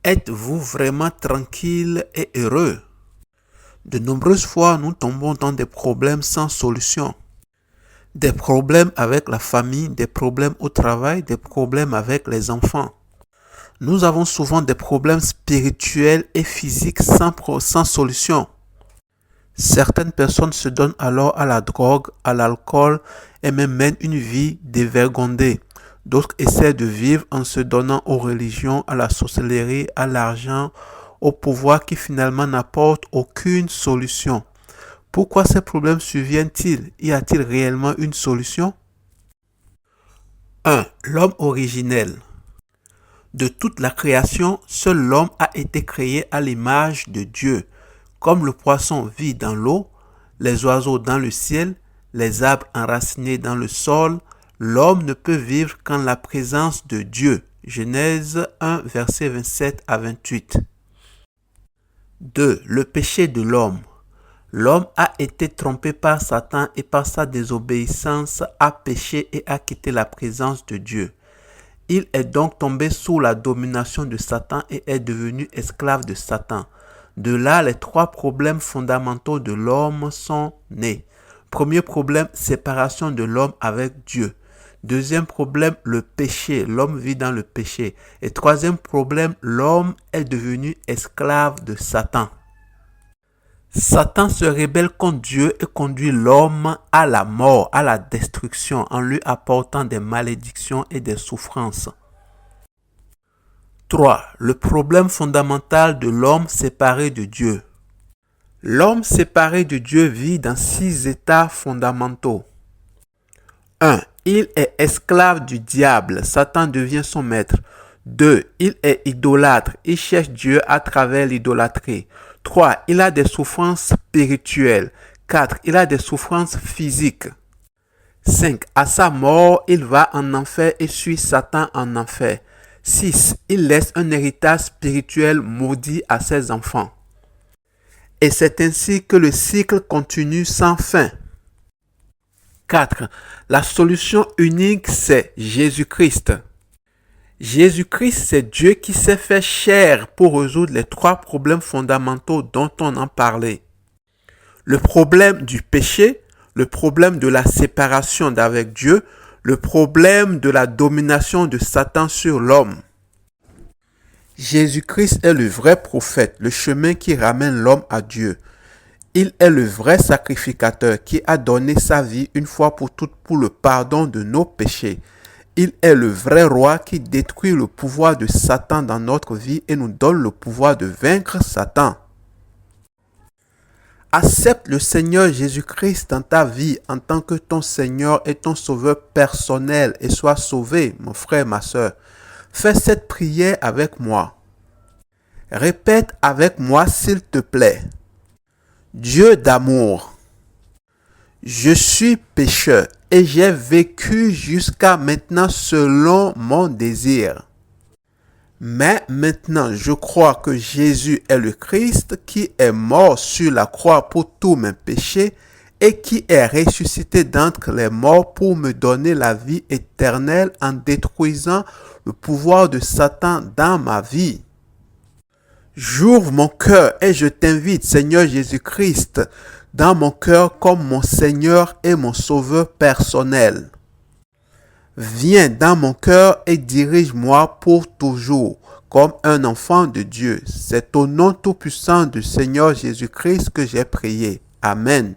Êtes-vous vraiment tranquille et heureux? De nombreuses fois, nous tombons dans des problèmes sans solution. Des problèmes avec la famille, des problèmes au travail, des problèmes avec les enfants. Nous avons souvent des problèmes spirituels et physiques sans solution. Certaines personnes se donnent alors à la drogue, à l'alcool et même mènent une vie dévergondée. D'autres essaient de vivre en se donnant aux religions, à la sorcellerie, à l'argent, au pouvoir qui finalement n'apporte aucune solution. Pourquoi ces problèmes surviennent-ils? Y a-t-il réellement une solution? 1. L'homme originel. De toute la création, seul l'homme a été créé à l'image de Dieu. Comme le poisson vit dans l'eau, les oiseaux dans le ciel, les arbres enracinés dans le sol, l'homme ne peut vivre qu'en la présence de Dieu. Genèse 1, versets 27 à 28. 2. Le péché de l'homme. L'homme a été trompé par Satan et par sa désobéissance a péché et a quitté la présence de Dieu. Il est donc tombé sous la domination de Satan et est devenu esclave de Satan. De là, les trois problèmes fondamentaux de l'homme sont nés. Premier problème, séparation de l'homme avec Dieu. Deuxième problème, le péché. L'homme vit dans le péché. Et troisième problème, l'homme est devenu esclave de Satan. Satan se rébelle contre Dieu et conduit l'homme à la mort, à la destruction, en lui apportant des malédictions et des souffrances. 3. Le problème fondamental de l'homme séparé de Dieu. L'homme séparé de Dieu vit dans 6 états fondamentaux. 1. Il est esclave du diable, Satan devient son maître. 2. Il est idolâtre, il cherche Dieu à travers l'idolâtrie. 3. Il a des souffrances spirituelles. 4. Il a des souffrances physiques. 5. À sa mort, il va en enfer et suit Satan en enfer. 6. Il laisse un héritage spirituel maudit à ses enfants. Et c'est ainsi que le cycle continue sans fin. 4. La solution unique, c'est Jésus-Christ. Jésus-Christ, c'est Dieu qui s'est fait chair pour résoudre les 3 problèmes fondamentaux dont on en parlait. Le problème du péché, le problème de la séparation d'avec Dieu, le problème de la domination de Satan sur l'homme. Jésus-Christ est le vrai prophète, le chemin qui ramène l'homme à Dieu. Il est le vrai sacrificateur qui a donné sa vie une fois pour toutes pour le pardon de nos péchés. Il est le vrai roi qui détruit le pouvoir de Satan dans notre vie et nous donne le pouvoir de vaincre Satan. Accepte le Seigneur Jésus-Christ dans ta vie en tant que ton Seigneur et ton Sauveur personnel et sois sauvé, mon frère, ma soeur. Fais cette prière avec moi. Répète avec moi s'il te plaît. Dieu d'amour, je suis pécheur et j'ai vécu jusqu'à maintenant selon mon désir. Mais maintenant, je crois que Jésus est le Christ qui est mort sur la croix pour tous mes péchés et qui est ressuscité d'entre les morts pour me donner la vie éternelle en détruisant le pouvoir de Satan dans ma vie. J'ouvre mon cœur et je t'invite, Seigneur Jésus-Christ, dans mon cœur comme mon Seigneur et mon Sauveur personnel. Viens dans mon cœur et dirige-moi pour toujours comme un enfant de Dieu. C'est au nom tout-puissant du Seigneur Jésus-Christ que j'ai prié. Amen.